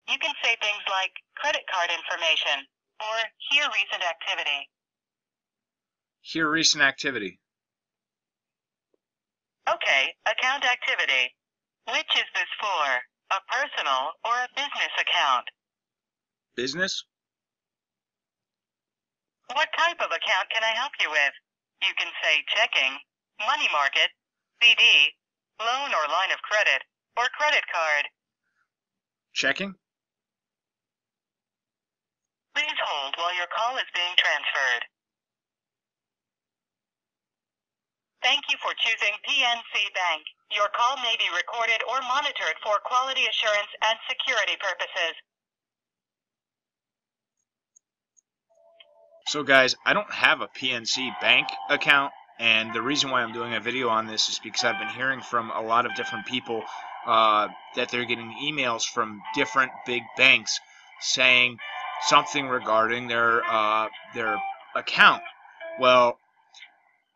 You can say things like credit card information or hear recent activity. Hear recent activity. Okay, account activity. Which is this for? A personal or a business account? Business? What type of account can I help you with? You can say checking, money market, CD, loan or line of credit, or credit card. Checking? Please hold while your call is being transferred. Thank you for choosing PNC Bank. Your call may be recorded or monitored for quality assurance and security purposes. So guys, I don't have a PNC Bank account, and the reason why I'm doing a video on this is because I've been hearing from a lot of different people that they're getting emails from different big banks saying something regarding their account. Well,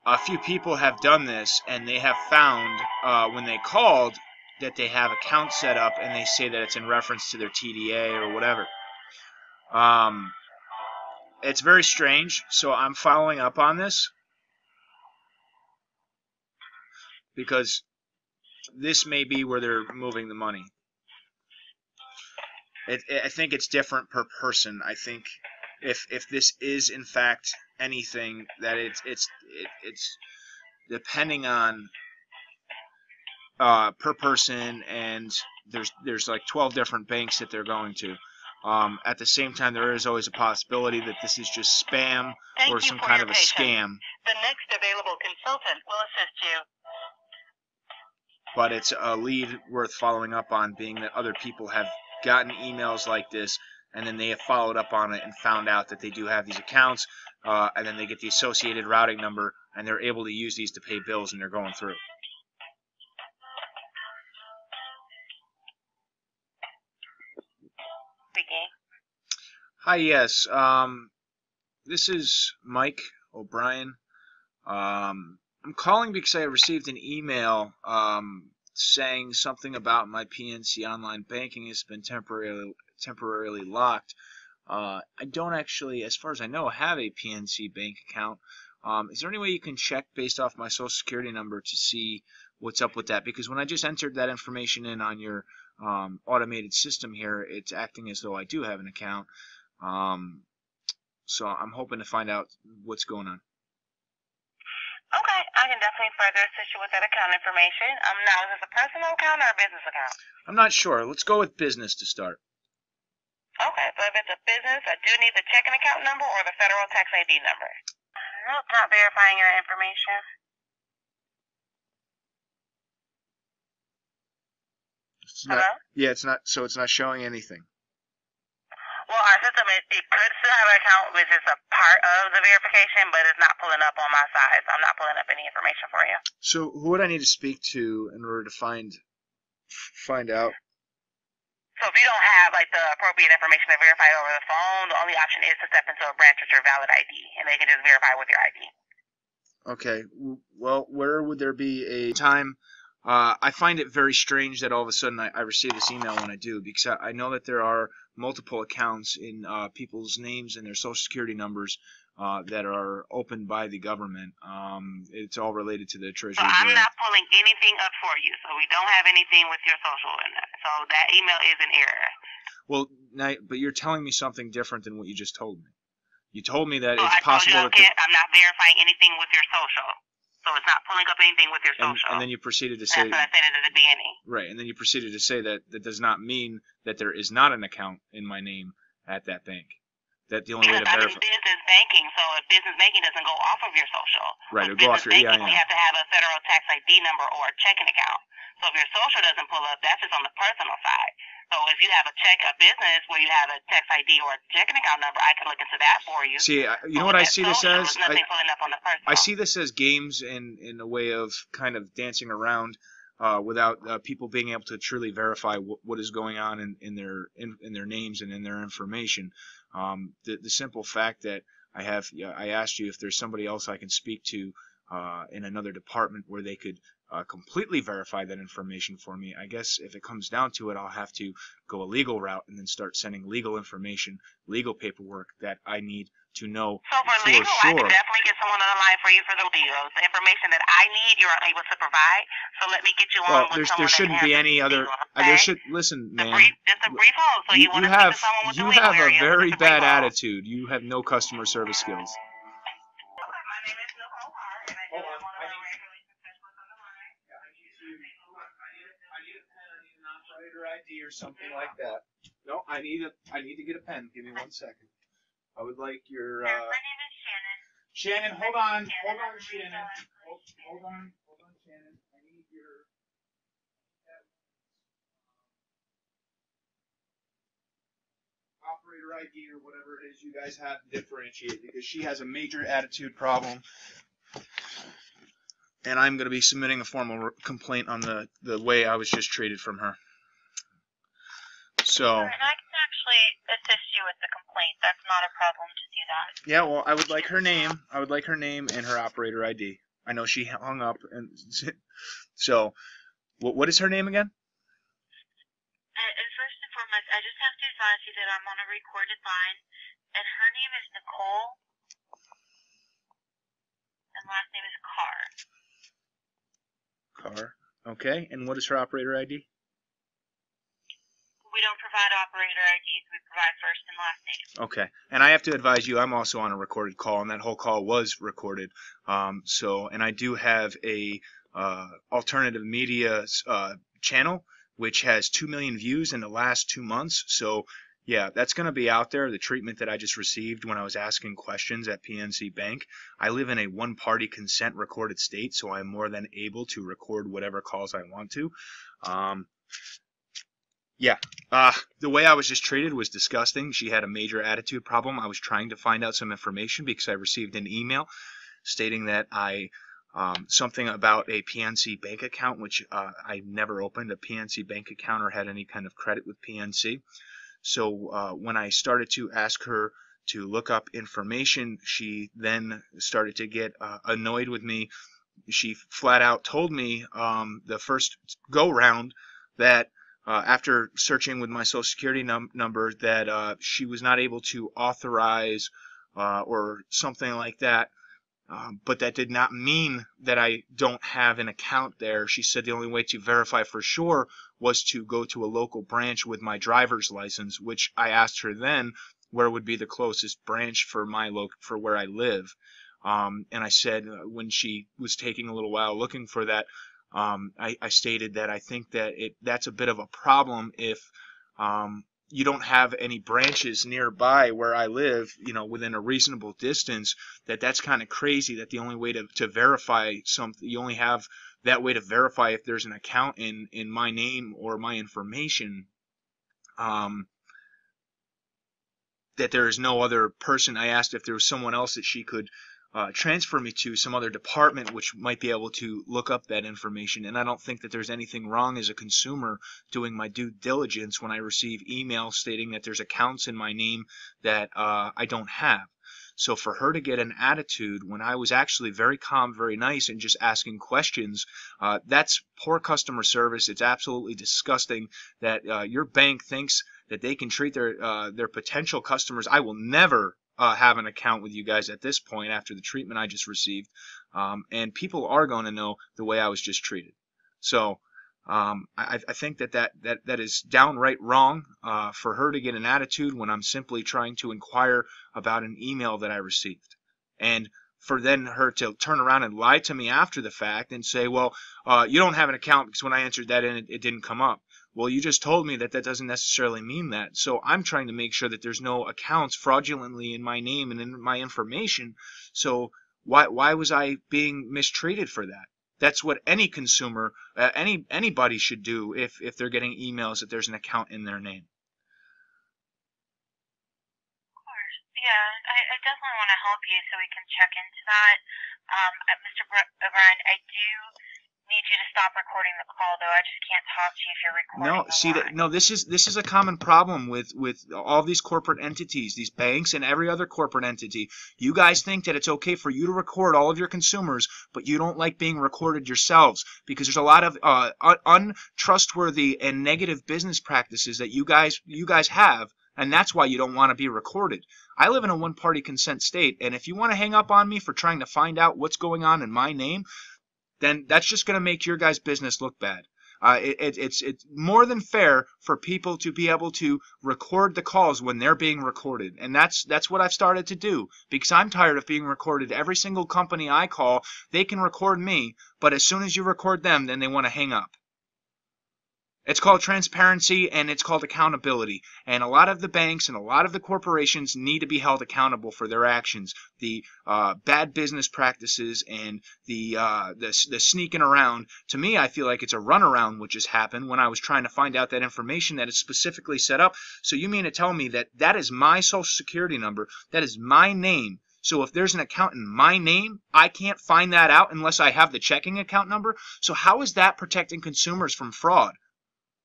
a few people have done this, and they have found when they called that they have accounts set up, and they say that it's in reference to their TDA or whatever. It's very strange, so I'm following up on this because this may be where they're moving the money. I think it's different per person. I think if this is in fact anything, that it's depending on per person, and there's like 12 different banks that they're going to. At the same time, there is always a possibility that this is just spam or some kind of a scam. The next available consultant will assist you. But it's a lead worth following up on, being that other people have gotten emails like this, and then they have followed up on it and found out that they do have these accounts, and then they get the associated routing number, and they're able to use these to pay bills, and they're going through. Hi, yes. This is Mike O'Brien. I'm calling because I received an email saying something about my PNC online banking has been temporarily locked. I don't actually, as far as I know, have a PNC bank account. Is there any way you can check based off my social security number to see what's up with that? Because when I just entered that information in on your automated system here, it's acting as though I do have an account. So I'm hoping to find out what's going on. Okay, I can definitely further assist you with that account information. Now, is this a personal account or a business account? I'm not sure. Let's go with business to start. Okay, so if it's a business, I do need the checking account number or the federal tax ID number. Nope, not verifying your information. It's not, hello? Yeah, it's not. So it's not showing anything. Well, our system, it could still have an account, which is a part of the verification, but it's not pulling up on my side, so I'm not pulling up any information for you. So who would I need to speak to in order to find out? So if you don't have like the appropriate information to verify over the phone, the only option is to step into a branch with your valid ID, and they can just verify with your ID. Okay. Well, where would there be a time? I find it very strange that all of a sudden I receive this email when I do, because I know that there are multiple accounts in people's names and their social security numbers that are opened by the government. It's all related to the Treasury Bureau. So I'm not pulling anything up for you, so we don't have anything with your social in there. So that email is an error. Well, but you're telling me something different than what you just told me. You told me that so it's possible that I'm not verifying anything with your social. So it's not pulling up anything with your social. And then you proceeded to say... That's what I said at the beginning. Right, and then you proceeded to say that that does not mean that there is not an account in my name at that bank. That the only way to verify... I'm in business banking, so if business banking doesn't go off of your social. Right, it would go off your... We have to have a federal tax ID number or a checking account. So if your social doesn't pull up, that's just on the personal side. So if you have a business where you have a tax ID or a checking account number, I can look into that for you. See, you know what I see this as? I see this as games in a way of kind of dancing around without people being able to truly verify what is going on in their names and in their information. The simple fact that I asked you if there's somebody else I can speak to in another department where they could completely verify that information for me. I guess if it comes down to it, I'll have to go a legal route and then start sending legal information, legal paperwork that I need to know So for for legal, I sure. can definitely get someone on the line for you for the deals. The information that I need, you're unable to provide. So let me get you Well, on with there someone that shouldn't has be the any other. legal, There okay? should listen, The ma'am. brief, just a brief hold. So you want to speak to someone with the You legal have a area. So very just a brief bad hold. attitude. You have no customer service skills. My name is Nicole Hart, and I just want to regulation specialist on the line. I need a pen. I need an operator ID or something like that. No, I need to get a pen. Give me 1 second. I would like your. My name is Shannon. Shannon, hold on, Shannon. Hold on, Shannon. I need your. Operator ID or whatever it is you guys have to differentiate, because she has a major attitude problem, and I'm going to be submitting a formal complaint on the way I was just treated from her. So. And I can actually assist you with the complaint. That's not a problem to do that. Yeah, well, I would like her name. I would like her name and her operator ID. I know she hung up, and so what is her name again? And first and foremost, I just have to advise you that I'm on a recorded line, and her name is Nicole, and last name is Carr. Carr. Okay, and what is her operator ID? We don't provide operator IDs. We provide first and last name. Okay, and I have to advise you, I'm also on a recorded call, and that whole call was recorded. And I do have a alternative media channel, which has 2 million views in the last 2 months. So, yeah, that's going to be out there. The treatment that I just received when I was asking questions at PNC Bank. I live in a one-party consent recorded state, so I'm more than able to record whatever calls I want to. Yeah, the way I was just treated was disgusting. She had a major attitude problem. I was trying to find out some information because I received an email stating that something about a PNC bank account, which I never opened a PNC bank account or had any kind of credit with PNC. So when I started to ask her to look up information, she then started to get annoyed with me. She flat out told me the first go round that after searching with my social security number that she was not able to authorize or something like that. But that did not mean that I don't have an account there. She said the only way to verify for sure was to go to a local branch with my driver's license, which I asked her then where would be the closest branch for for where I live. And I said when she was taking a little while looking for that, I stated that I think that that's a bit of a problem if you don't have any branches nearby where I live, within a reasonable distance. That's kind of crazy that the only way to verify something, you only have that way to verify if there's an account in my name or my information, that there is no other person. I asked if there was someone else that she could transfer me to, some other department which might be able to look up that information. And I don't think that there's anything wrong as a consumer doing my due diligence when I receive emails stating that there's accounts in my name that I don't have. So for her to get an attitude when I was actually very calm, very nice, and just asking questions, that's poor customer service. It's absolutely disgusting that your bank thinks that they can treat their potential customers. I will never have an account with you guys at this point after the treatment I just received, and people are going to know the way I was just treated. So I think that is downright wrong for her to get an attitude when I'm simply trying to inquire about an email that I received, and for then her to turn around and lie to me after the fact and say, well, you don't have an account because when I entered that in, it didn't come up. Well, you just told me that doesn't necessarily mean that. So I'm trying to make sure that there's no accounts fraudulently in my name and in my information. So why was I being mistreated for that? That's what any consumer, anybody should do if they're getting emails that there's an account in their name. Of course, yeah. I definitely want to help you so we can check into that. Mr. O'Brien, I do need you to stop recording the call, though. I just can't talk to you if you're recording No, see that? No, this is a common problem with all these corporate entities, these banks, and every other corporate entity. You guys think that it's okay for you to record all of your consumers, but you don't like being recorded yourselves because there's a lot of untrustworthy and negative business practices that you guys have, and that's why you don't want to be recorded. I live in a one-party consent state, and if you want to hang up on me for trying to find out what's going on in my name, then that's just going to make your guys' business look bad. It's more than fair for people to be able to record the calls when they're being recorded, and that's what I've started to do because I'm tired of being recorded. Every single company I call, they can record me, but as soon as you record them, then they want to hang up. It's called transparency and it's called accountability. And a lot of the banks and a lot of the corporations need to be held accountable for their actions. The bad business practices and the sneaking around. To me, I feel like it's a runaround which has happened when I was trying to find out that information that is specifically set up. So you mean to tell me that that is my social security number, that is my name. So if there's an account in my name, I can't find that out unless I have the checking account number? So how is that protecting consumers from fraud?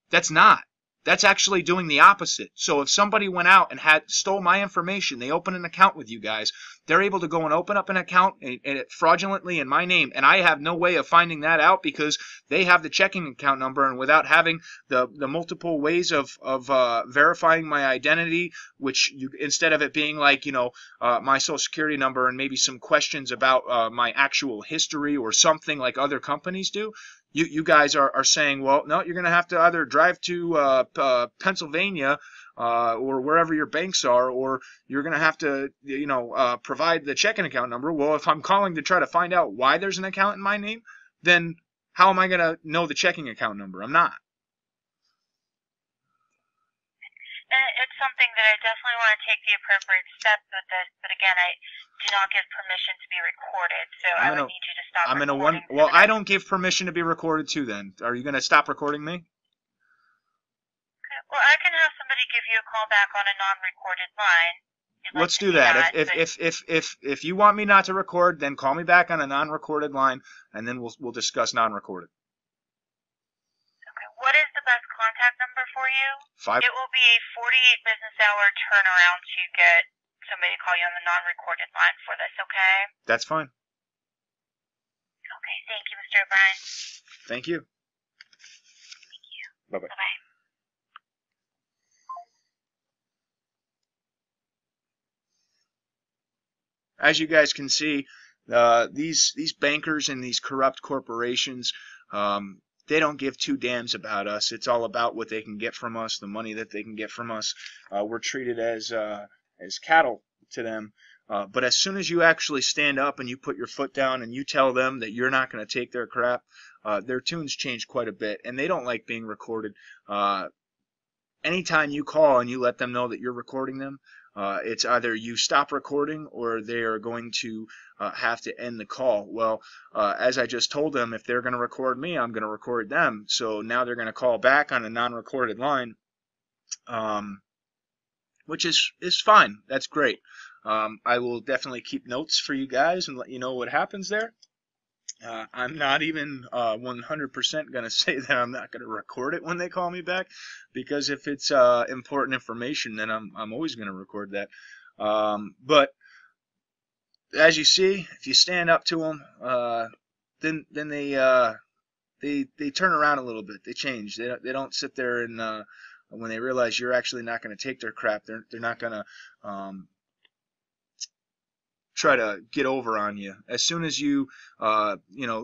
That's not. That's actually doing the opposite. So if somebody went out and stole my information, they open an account with you guys, they're able to go and open up an account fraudulently in my name, and I have no way of finding that out because they have the checking account number, and without having the multiple ways of verifying my identity, which instead of it being like, my social security number and maybe some questions about my actual history or something like other companies do, you guys are saying, well, no, you're going to have to either drive to Pennsylvania or wherever your banks are, or you're going to have to, provide the checking account number. Well, if I'm calling to try to find out why there's an account in my name, then how am I going to know the checking account number? I'm not. It's something that I definitely want to take the appropriate steps with this, but again, I do not give permission to be recorded, so I would need you to stop recording. Well, I don't give permission to be recorded too then. Are you going to stop recording me? Okay. Well, I can have somebody give you a call back on a non-recorded line. Let's do that. If you want me not to record, then call me back on a non-recorded line, and then we'll discuss non-recorded. What is the best contact number for you? It will be a 48 business hour turnaround to get somebody to call you on the non-recorded line for this, okay? That's fine. Okay, thank you, Mr. O'Brien. Thank you. Thank you. Bye-bye. Bye-bye. As you guys can see, these bankers and these corrupt corporations, they don't give two damns about us. It's all about what they can get from us, the money that they can get from us. We're treated as cattle to them. But as soon as you actually stand up and you put your foot down and you tell them that you're not going to take their crap, their tunes change quite a bit, and they don't like being recorded. Anytime you call and you let them know that you're recording them, it's either you stop recording or they are going to have to end the call. Well, as I just told them, if they're going to record me, I'm going to record them. So now they're going to call back on a non-recorded line, which is fine. That's great. I will definitely keep notes for you guys and let you know what happens there. I'm not even 100% going to say that I'm not going to record it when they call me back, because if it's important information, then I'm always going to record that. But as you see, if you stand up to them, then they turn around a little bit. They change. They don't sit there and when they realize you're actually not going to take their crap, they're not going to try to get over on you. As soon as you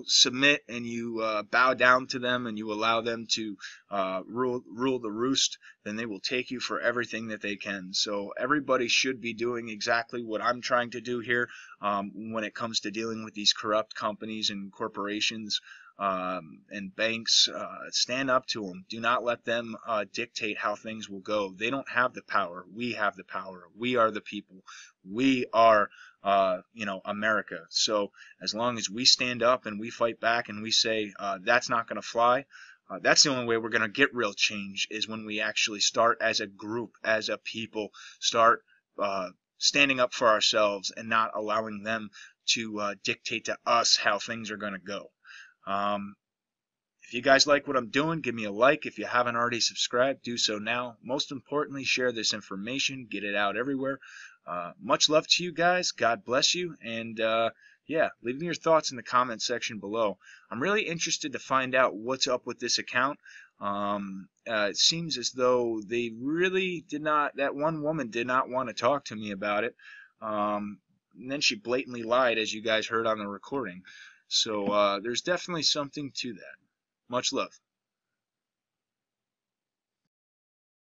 submit and you bow down to them and you allow them to rule the roost, then they will take you for everything that they can. So everybody should be doing exactly what I'm trying to do here when it comes to dealing with these corrupt companies and corporations and banks. Stand up to them. Do not let them dictate how things will go. They don't have the power. We have the power. We are the people. We are America. So as long as we stand up and we fight back and we say that's not going to fly, that's the only way we're going to get real change, is when we actually start as a group, as a people, start standing up for ourselves and not allowing them to dictate to us how things are going to go. If you guys like what I'm doing, give me a like. If you haven't already subscribed, do so now. Most importantly, share this information. Get it out everywhere. Much love to you guys. God bless you. And yeah, leave me your thoughts in the comment section below. I'm really interested to find out what's up with this account. It seems as though they really did not, that one woman did not want to talk to me about it. And then she blatantly lied, as you guys heard on the recording. So there's definitely something to that. Much love.